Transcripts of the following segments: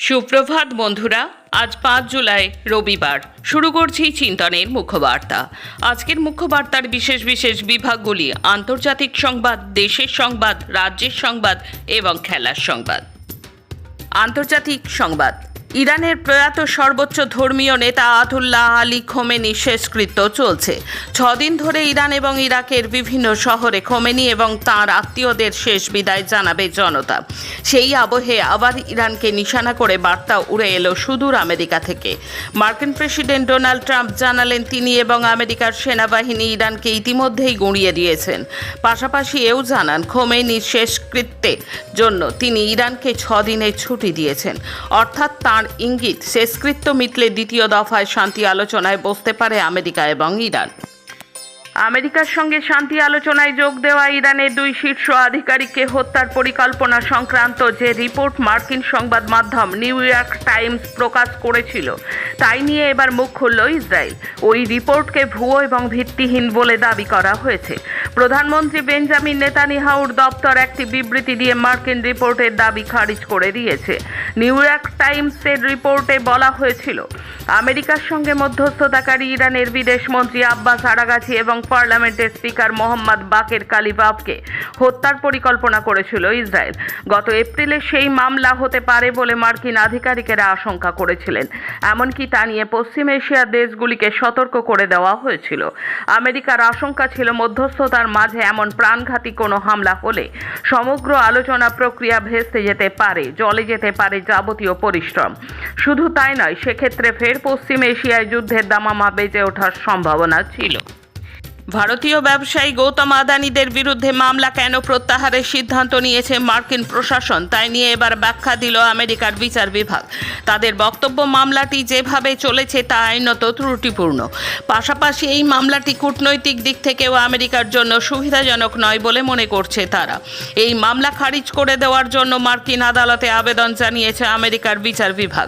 সুপ্রভাত বন্ধুরা, আজ ৫ জুলাই রবিবার। শুরু করছি চিন্তনের মুখ্যবার্তা। আজকের মুখ্যবার্তার বিশেষ বিশেষ বিভাগগুলি: আন্তর্জাতিক সংবাদ, দেশের সংবাদ, রাজ্যের সংবাদ এবং খেলার সংবাদ। আন্তর্জাতিক সংবাদ। ইরানের প্রয়াত সর্বোচ্চ ধর্মীয় নেতা আয়াতুল্লাহ আলী খোমেনির শেষকৃত্য চলছে। ৬ দিন ধরে ইরান এবং ইরাকের বিভিন্ন শহরে খোমেনি এবং তাঁর আত্মীয়দের শেষ বিদায় জানাবে জনতা। সেই আবহে আবার ইরানকে নিশানা করে বার্তা উড়ে এলো সুদূর আমেরিকা থেকে। মার্কিন প্রেসিডেন্ট ডোনাল্ড ট্রাম্প জানালেন তিনি এবং আমেরিকার সেনাবাহিনী ইরানকে ইতিমধ্যেই গুঁড়িয়ে দিয়েছেন। পাশাপাশি এও জানান খোমেনির শেষকৃত্যের জন্য তিনি ইরানকে ৬ দিনের ছুটি দিয়েছেন। অর্থাৎ তাঁর ইঙ্গিত, শেষকৃত্য মিটলে দ্বিতীয় দফায় শান্তি আলোচনায় বসতে পারে আমেরিকা এবং ইরান। আমেরিকার সঙ্গে শান্তি আলোচনায় যোগ দেওয়া ইরানের 2 শীর্ষ আধিকারিককে হত্যার পরিকল্পনা সংক্রান্ত যে রিপোর্ট মার্কিন সংবাদ মাধ্যম নিউ ইয়র্ক টাইমস প্রকাশ করেছিল, তাই নিয়ে এবার মুখ খুলল ইসরায়েল। ওই রিপোর্টকে ভুয়ো এবং ভিত্তিহীন বলে দাবি করা হয়েছে। প্রধানমন্ত্রী বেঞ্জামিন নেতানিয়াহুর দপ্তর একটি বিবৃতি দিয়ে মার্কিন রিপোর্টের দাবি খারিজ করে দিয়েছে। নিউ ইয়র্ক টাইমসের রিপোর্টে বলা হয়েছিল, আমেরিকার সঙ্গে মধ্যস্থতাকারী ইরানের বিদেশমন্ত্রী আব্বাস আরাগাচি এবং পার্লামেন্টের স্পিকার মোহাম্মদ বাকের কালিবাফকে হত্যার পরিকল্পনা করেছিল ইসরায়েল। গত এপ্রিলে সেই মামলা হতে পারে বলে মার্কিন আধিকারিকেরা আশঙ্কা করেছিলেন। এমনকি তা নিয়ে পশ্চিম এশিয়ার দেশগুলিকে সতর্ক করে দেওয়া হয়েছিল। আমেরিকার আশঙ্কা ছিল মধ্যস্থতার মাঝে এমন প্রাণঘাতী কোনো হামলা হলে সমগ্র আলোচনা প্রক্রিয়া ভেস্তে যেতে পারে, জলে যেতে পারে যাবতীয় পরিশ্রম। শুধু তাই নয়, সেক্ষেত্রে ফের পশ্চিম এশিয়ায় যুদ্ধের দামামা বেজে ওঠার সম্ভাবনা ছিল। ভারতীয় ব্যবসায়ী গৌতম আদানিদের বিরুদ্ধে মামলা কেন প্রত্যাহারের সিদ্ধান্ত নিয়েছে মার্কিন প্রশাসন, তাই নিয়ে এবার ব্যাখ্যা দিল আমেরিকার বিচার বিভাগ। তাদের বক্তব্য, মামলাটি যেভাবে চলেছে তা আইনত ত্রুটিপূর্ণ। পাশাপাশি এই মামলাটি কূটনৈতিক দিক থেকেও আমেরিকার জন্য সুবিধাজনক নয় বলে মনে করছে তারা। এই মামলা খারিজ করে দেওয়ার জন্য মার্কিন আদালতে আবেদন জানিয়েছে আমেরিকার বিচার বিভাগ।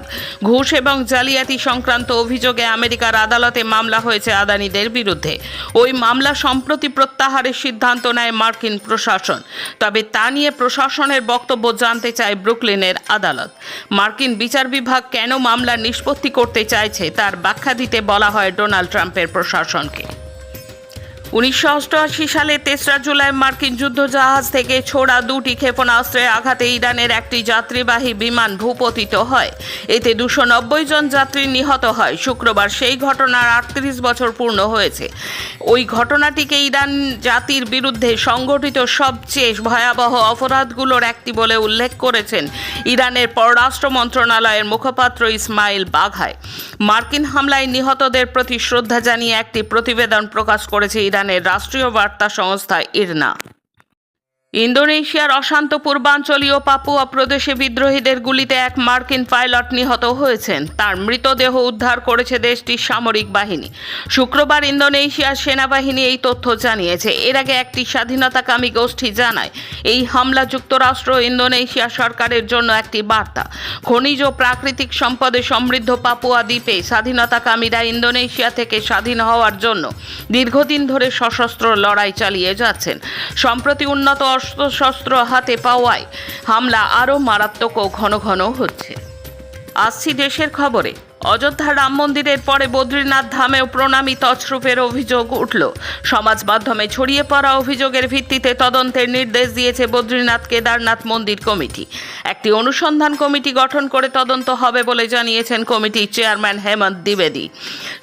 ঘুষ এবং জালিয়াতি সংক্রান্ত অভিযোগে আমেরিকার আদালতে মামলা হয়েছে আদানিদের বিরুদ্ধে। ওই মামলা সম্প্রতি প্রত্যাহারের সিদ্ধান্ত নেয় মার্কিন প্রশাসন। তবে তা নিয়ে প্রশাসনের বক্তব্য জানতে চায় ব্রুকলিনের আদালত। মার্কিন বিচার বিভাগ কেন মামলা নিষ্পত্তি করতে চাইছে তার ব্যাখ্যা দিতে বলা হয় ডোনাল্ড ট্রাম্পের প্রশাসনকে। 1988 সালে 3রা জুলাই মার্কিন যুদ্ধজাহাজ থেকে ছোড়া 2টি ক্ষেপণাস্ত্রের আঘাতে ইরানের একটি যাত্রীবাহী বিমান ভূপতিত হয়। এতে 290 জন যাত্রী নিহত হয়। শুক্রবার সেই ঘটনার 38 বছর পূর্ণ হয়েছে। ওই ঘটনাটিকে ইরান জাতির বিরুদ্ধে সংঘটিত সবচেয়ে ভয়াবহ অপরাধগুলোর একটি বলে উল্লেখ করেছেন ইরানের পররাষ্ট্র মন্ত্রণালয়ের মুখপাত্র ইসমাইল বাঘাই। মার্কিন হামলায় নিহতদের প্রতি শ্রদ্ধা জানিয়ে একটি প্রতিবেদন প্রকাশ করেছে ইরানের রাষ্ট্রীয় বার্তা সংস্থা ইরনা। ইন্দোনেশিয়ার অশান্ত পূর্বাঞ্চলীয় পাপুয়া প্রদেশে বিদ্রোহীদের গুলিতে এক মার্কিন পাইলট নিহত হয়েছেন। তার মৃতদেহ উদ্ধার করেছে দেশটির সামরিক বাহিনী। শুক্রবার ইন্দোনেশিয়ার সেনাবাহিনী এই তথ্য জানিয়েছে। এর আগে একটি স্বাধীনতাকামী গোষ্ঠী জানায়, এই হামলা যুক্তরাষ্ট্র ও ইন্দোনেশিয়া সরকারের জন্য একটি বার্তা। খনিজ ও প্রাকৃতিক সম্পদে সমৃদ্ধ পাপুয়া দ্বীপে স্বাধীনতাকামীরা ইন্দোনেশিয়া থেকে স্বাধীন হওয়ার জন্য দীর্ঘদিন ধরে সশস্ত্র লড়াই চালিয়ে যাচ্ছেন। সম্প্রতি উন্নত অস্ত্রশস্ত্র হাতে পাওয়ায় হামলা আরও মারাত্মক ও ঘন ঘন হচ্ছে। আসছি দেশের খবরে। অযোধ্যা রাম মন্দিরের পরে বদ্রীনাথ ধামেও প্রণামী তছরূপের অভিযোগ উঠল। সমাজ মাধ্যমে ছড়িয়ে পড়া অভিযোগের ভিত্তিতে তদন্তের নির্দেশ দিয়েছে বদ্রীনাথ কেদারনাথ মন্দির কমিটি। একটি অনুসন্ধান কমিটি গঠন করে তদন্ত হবে বলে জানিয়েছেন কমিটির চেয়ারম্যান হেমন্ত দ্বিবেদী।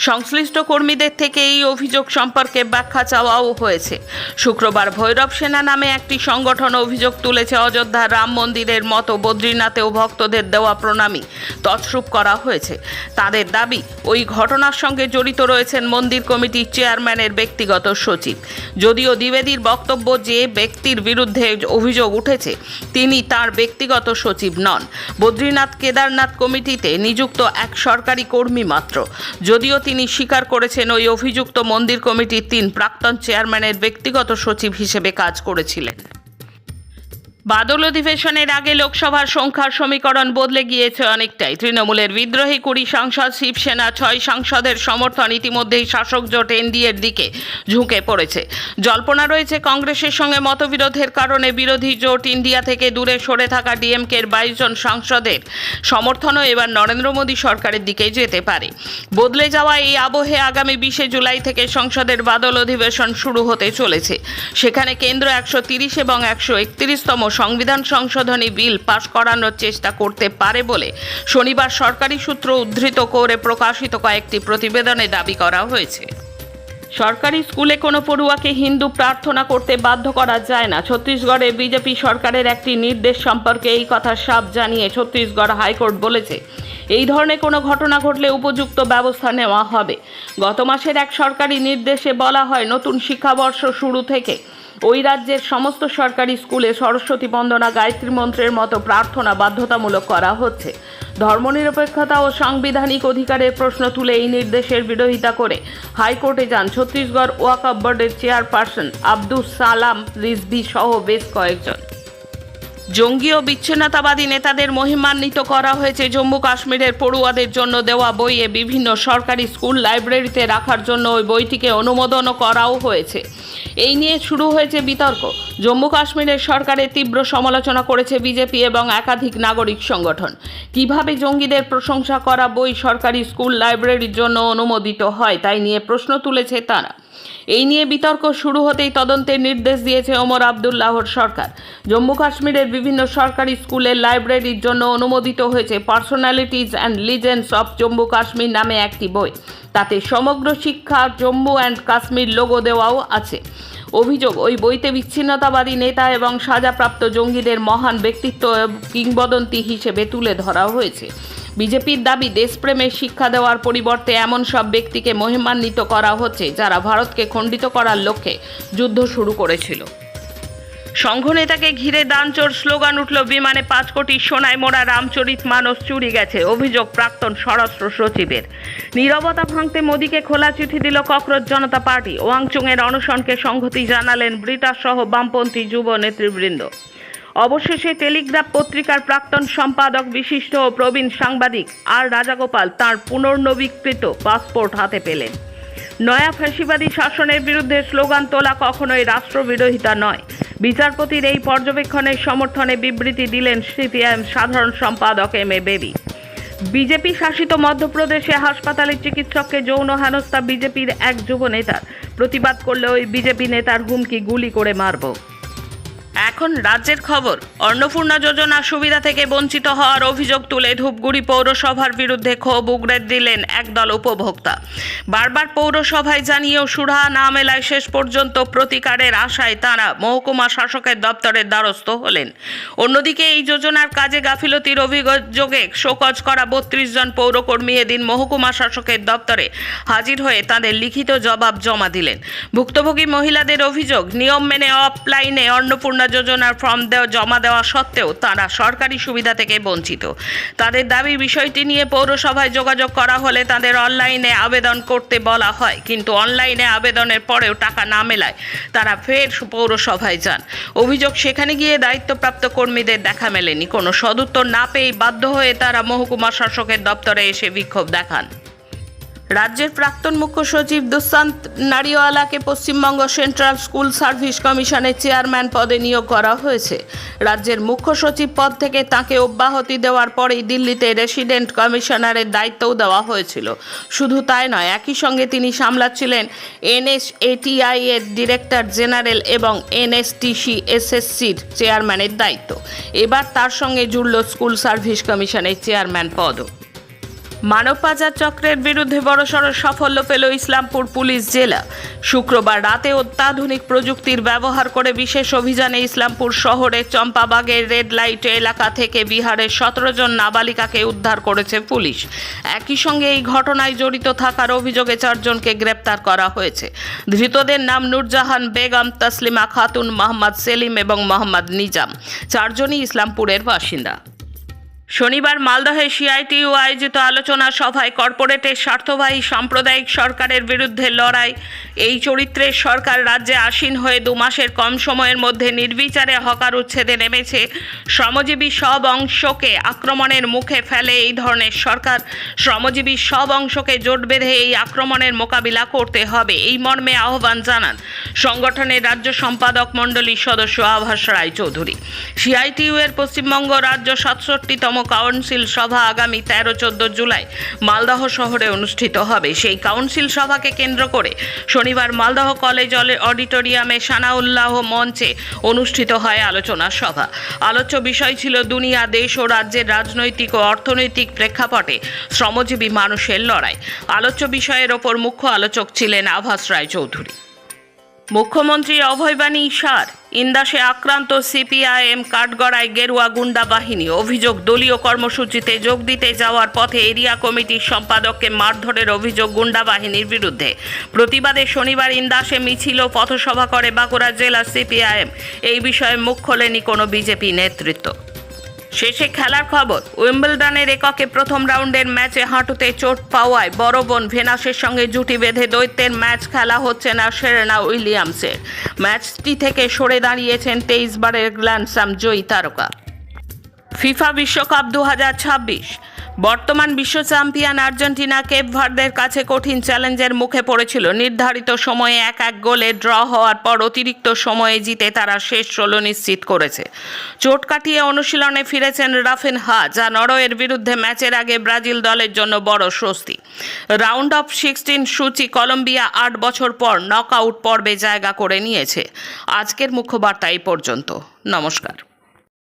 সংশ্লিষ্ট কর্মীদের থেকে এই অভিযোগ সম্পর্কে ব্যাখ্যা চাওয়াও হয়েছে। শুক্রবার ভৈরব সেনা নামে একটি সংগঠন অভিযোগ তুলেছে, অযোধ্যা রাম মন্দিরের মতো বদ্রীনাথেও ভক্তদের দেওয়া প্রণামী তছরূপ করা হয়েছে। তাদের দাবি, ওই ঘটনার সঙ্গে জড়িত রয়েছেন মন্দির কমিটির চেয়ারম্যানের ব্যক্তিগত সচিব। যদিও দ্বিবেদীর বক্তব্য, যে ব্যক্তির বিরুদ্ধে অভিযোগ উঠেছে তিনি তার ব্যক্তিগত সচিব নন, বদ্রীনাথ কেদারনাথ কমিটিতে নিযুক্ত এক সরকারি কর্মী মাত্র। যদিও তিনি স্বীকার করেছেন ওই অভিযুক্ত মন্দির কমিটির 3 প্রাক্তন চেয়ারম্যানের ব্যক্তিগত সচিব হিসেবে কাজ করেছিলেন। বাদল অধিবেশনের আগে লোকসভার সংখ্যার সমীকরণ বদলে গিয়েছে অনেকটাই। তৃণমূলের বিদ্রোহী 20 সাংসদ, শিবসেনা 6 সাংসদের সমর্থন ইতিমধ্যেই শাসক জোট এনডিএর দিকে ঝুঁকে পড়েছে। জল্পনা রয়েছে কংগ্রেসের সঙ্গে মতবিরোধের কারণে বিরোধী জোট ইন্ডিয়া থেকে দূরে সরে থাকা ডিএমকের 22 জন সাংসদের সমর্থনও এবার নরেন্দ্র মোদী সরকারের দিকে যেতে পারে। বদলে যাওয়া এই আবহে আগামী 20 জুলাই থেকে সংসদের বাদল অধিবেশন শুরু হতে চলেছে। সেখানে কেন্দ্র 130 এবং 131তম সংবিধান সংশোধনী বিল পাশ করানোর চেষ্টা করতে পারে বলে শনিবার সরকারি সূত্র উদ্ধৃত করে প্রকাশিত কয়েকটি প্রতিবেদনে দাবি করা হয়েছে। সরকারি স্কুলে কোনো পড়ুয়াকে হিন্দু প্রার্থনা করতে বাধ্য করা যায় না। ছত্তিশগড়ে বিজেপি সরকারের একটি নির্দেশ সম্পর্কে এই কথা সাফ জানিয়ে ছত্তিশগড় হাইকোর্ট বলেছে, এই ধরনের কোনো ঘটনা ঘটলে উপযুক্ত ব্যবস্থা নেওয়া হবে। গত মাসের এক সরকারি নির্দেশে বলা হয়, নতুন শিক্ষাবর্ষ শুরু থেকে ওই রাজ্যের সমস্ত সরকারি স্কুলে সরস্বতী বন্দনা, গায়ত্রী মন্ত্রের মতো প্রার্থনা বাধ্যতামূলক করা হচ্ছে। ধর্মনিরপেক্ষতা ও সাংবিধানিক অধিকারের প্রশ্ন তুলে এই নির্দেশের বিরোধিতা করে হাইকোর্টে যান ছত্তিশগড় ওয়াকফ বোর্ডের চেয়ারপারসন আব্দুস সালাম রিজভি সহ বেশ কয়েকজন। জঙ্গি ও বিচ্ছিন্নতাবাদী নেতাদের মহিমান্বিত করা হয়েছে। জম্মু কাশ্মীরের পড়ুয়াদের জন্য দেওয়া বইয়ে বিভিন্ন সরকারি স্কুল লাইব্রেরিতে রাখার জন্য ওই বইটিকে অনুমোদনও করাও হয়েছে। এই নিয়ে শুরু হয়েছে বিতর্ক। জম্মু কাশ্মীরের সরকারের তীব্র সমালোচনা করেছে বিজেপি এবং একাধিক নাগরিক সংগঠন। কিভাবে জঙ্গিদের প্রশংসা করা বই সরকারি স্কুল লাইব্রেরির জন্য অনুমোদিত হয়, তাই নিয়ে প্রশ্ন তুলেছে তারা। এই নিয়ে বিতর্ক শুরু হতেই তদন্তের নির্দেশ দিয়েছে ওমর আবদুল্লাহর সরকার। জম্মু কাশ্মীরের বিভিন্ন সরকারি স্কুলের লাইব্রেরির জন্য অনুমোদিত হয়েছে personalities and legends of Jammu Kashmir নামে একটি বই। তাতে সমগ্র শিক্ষা জম্মু অ্যান্ড কাশ্মীর লোগো দেওয়াও আছে। অভিযোগ, ওই বইতে বিচ্ছিন্নতাবাদী নেতা এবং সাজাপ্রাপ্ত জঙ্গিদের মহান ব্যক্তিত্ব কিংবদন্তি হিসেবে তুলে ধরা হয়েছে। বিজেপির দাবি, দেশপ্রেমের শিক্ষা দেওয়ার পরিবর্তে এমন সব ব্যক্তিকে মহিমান্বিত করা হচ্ছে যারা ভারতকে খণ্ডিত করার লক্ষ্যে যুদ্ধ শুরু করেছিল। সংঘ নেতাকে ঘিরে দানচোর স্লোগান উঠল। বিমানে 5 কোটি সোনায় মোড়া রামচরিত মানস চুরি গেছে, অভিযোগ প্রাক্তন স্বরাষ্ট্র সচিবের। নীরবতা ভাঙতে মোদীকে খোলা চিঠি দিল ককরোচ জনতা পার্টি। ওয়াংচুংয়ের অনশনকে সংহতি জানালেন ব্রিটাস সহ বামপন্থী যুব নেতৃবৃন্দ। অবশেষে টেলিগ্রাফ পত্রিকার প্রাক্তন সম্পাদক, বিশিষ্ট ও প্রবীণ সাংবাদিক আর রাজাগোপাল তাঁর পুনর্নবীকৃত পাসপোর্ট হাতে পেলেন। নয়া ফ্যাসিবাদী শাসনের বিরুদ্ধে স্লোগান তোলা কখনোই রাষ্ট্রবিরোধিতা নয়। বিচারপতির এই পর্যবেক্ষণের সমর্থনে বিবৃতি দিলেন সিপিআইএম সাধারণ সম্পাদক এম এ বেবি। বিজেপি শাসিত মধ্যপ্রদেশে হাসপাতালের চিকিৎসককে যৌন হেনস্থা বিজেপির এক যুব নেতার। প্রতিবাদ করলে ওই বিজেপি নেতার হুমকি, গুলি করে মারব। এখন রাজ্যের খবর। অন্নপূর্ণা যোজনার সুবিধা থেকে বঞ্চিত হওয়ার অভিযোগ তুলে ধূপগুড়ি পৌরসভার বিরুদ্ধে ক্ষোভ উগরে দিলেন একদল উপভোক্তা। বারবার পৌরসভায় জানিয়েও সুরাহা না মেলায় শেষ পর্যন্ত প্রতিকারের আশায় তাঁরা মহকুমা শাসকের দপ্তরের দ্বারস্থ হলেন। অন্যদিকে এই যোজনার কাজে গাফিলতির অভিযোগে শোকজ করা 32 জন পৌরকর্মী এদিন মহকুমা শাসকের দপ্তরে হাজির হয়ে তাঁদের লিখিত জবাব জমা দিলেন। ভুক্তভোগী মহিলাদের অভিযোগ, নিয়ম মেনে অফলাইনে অন্নপূর্ণা যোজনার ফর্ম জমা দেওয়া সত্ত্বেও তারা সরকারি সুবিধা থেকে বঞ্চিত। তাদের দাবি, বিষয়টি নিয়ে পৌরসভায় যোগাযোগ করা হলে তাদের অনলাইনে আবেদন করতে বলা হয়, কিন্তু অনলাইনে আবেদনের পরেও টাকা না মেলায় তারা ফের পৌরসভায় যান। অভিযোগ, সেখানে গিয়ে দায়িত্বপ্রাপ্ত কর্মীদের দেখা মেলেনি। কোনো সদুত্তর না পেয়ে বাধ্য হয়ে তারা মহকুমা শাসকের দপ্তরে এসে বিক্ষোভ দেখান। রাজ্যের প্রাক্তন মুখ্য সচিব দুষ্যন্ত নারিওয়ালাকে পশ্চিমবঙ্গ সেন্ট্রাল স্কুল সার্ভিস কমিশনের চেয়ারম্যান পদে নিয়োগ করা হয়েছে। রাজ্যের মুখ্য সচিব পদ থেকে তাকে অব্যাহতি দেওয়ার পরেই দিল্লিতে রেসিডেন্ট কমিশনারের দায়িত্বও দেওয়া হয়েছিল। শুধু তাই নয়, একই সঙ্গে তিনি সামলাচ্ছিলেন এনএসএটিআই এর ডিরেক্টর জেনারেল এবং এনএসটিসি এসএসসির চেয়ারম্যানের দায়িত্ব। এবার তার সঙ্গে জুড়ল স্কুল সার্ভিস কমিশনের চেয়ারম্যান পদও। মানব পাচার চক্রের বিরুদ্ধে বড়সড় সাফল্য পেল ইসলামপুর পুলিশ জেলা। শুক্রবার রাতে অত্যাধুনিক প্রযুক্তির ব্যবহার করে বিশেষ অভিযানে ইসলামপুর শহরের চম্পাবাগের রেড লাইট এলাকা থেকে বিহারের 17 জন নাবালিকাকে উদ্ধার করেছে পুলিশ। একই সঙ্গে এই ঘটনায় জড়িত থাকার অভিযোগে 4 জনকে গ্রেপ্তার করা হয়েছে। ধৃতদের নাম নূরজাহান বেগম, তসলিমা খাতুন, মোহাম্মদ সেলিম এবং মোহাম্মদ নিজাম। 4 জনই ইসলামপুরের বাসিন্দা। শনিবার মালদহে সিআইটিইউ আয়োজিত আলোচনা সভায় কর্পোরেটের স্বার্থবাহী সাম্প্রদায়িক সরকারের বিরুদ্ধে লড়াই, এই চরিত্রের সরকার রাজ্যে আসীন হয়ে 2 মাসের কম সময়ের মধ্যে নির্বিচারে হকার উচ্ছেদে নেমেছে, শ্রমজীবী সব অংশকে আক্রমণের মুখে ফেলে এই ধরনের সরকার, শ্রমজীবী সব অংশকে জোট বেঁধে এই আক্রমণের মোকাবিলা করতে হবে, এই মর্মে আহ্বান জানান সংগঠনের রাজ্য সম্পাদক মণ্ডলীর সদস্য আভাস রায়চৌধুরী। সিআইটিইউ এর পশ্চিমবঙ্গ রাজ্য 67তম কাউন্সিল সভা আগামী 13-14 জুলাই মালদহ শহরে অনুষ্ঠিত হবে। সেই কাউন্সিল সভাকে কেন্দ্র করে শনিবার মালদহ কলেজ অডিটোরিয়ামে সানাউল্লাহ মঞ্চে অনুষ্ঠিত হয় আলোচনা সভা। আলোচ্য বিষয় ছিল দুনিয়া, দেশ ও রাজ্যের রাজনৈতিক ও অর্থনৈতিক প্রেক্ষাপটে শ্রমজীবী মানুষের লড়াই। আলোচ্য বিষয়ের ওপর মুখ্য আলোচক ছিলেন আভাস রায়চৌধুরী। মুখ্যমন্ত্রীর অভয়বাণী সার, ইন্দাসে আক্রান্ত সিপিআইএম কাঠগড়ায় গেরুয়া গুন্ডা বাহিনী, অভিযোগ দলীয় কর্মসূচিতে যোগ দিতে যাওয়ার পথে এরিয়া কমিটির সম্পাদককে মারধরের অভিযোগ গুন্ডা বাহিনীর বিরুদ্ধে। প্রতিবাদে শনিবার ইন্দাসে মিছিল ও পথসভা করে বাঁকুড়া জেলা সিপিআইএম। এই বিষয়ে মুখ খোলেনি কোনো বিজেপি নেতৃত্ব। শেষে খেলার খবর। উইম্বলডনের এককে প্রথম রাউন্ডের ম্যাচে হাঁটুতে চোট পাওয়ায় বড় বোন ভেনাসের সঙ্গে জুটি বেঁধে দৈত্যের ম্যাচ খেলা হচ্ছে না সেরেনা উইলিয়ামসের। ম্যাচটি থেকে সরে দাঁড়িয়েছেন 23 বারের গ্র্যান্ডস্লাম জয়ী তারকা। ফিফা বিশ্বকাপ 2026। বর্তমান বিশ্ব চ্যাম্পিয়ন আর্জেন্টিনা কেপ ভার্দের কাছে কঠিন চ্যালেঞ্জের মুখে পড়েছিল। নির্ধারিত সময়ে 1-1 গোলে ড্র হওয়ার পর অতিরিক্ত সময়ে জিতে তারা শেষ 16 নিশ্চিত করেছে। চোট কাটিয়ে অনুশীলনে ফিরেছেন রাফিনহা, যা নরওয়ের বিরুদ্ধে ম্যাচের আগে ব্রাজিল দলের জন্য বড় স্বস্তি। রাউন্ড অফ 16 সূচি কলম্বিয়া 8 বছর পর নকআউট পর্বে জায়গা করে নিয়েছে। আজকের মুখ্য বার্তা এই পর্যন্ত। নমস্কার।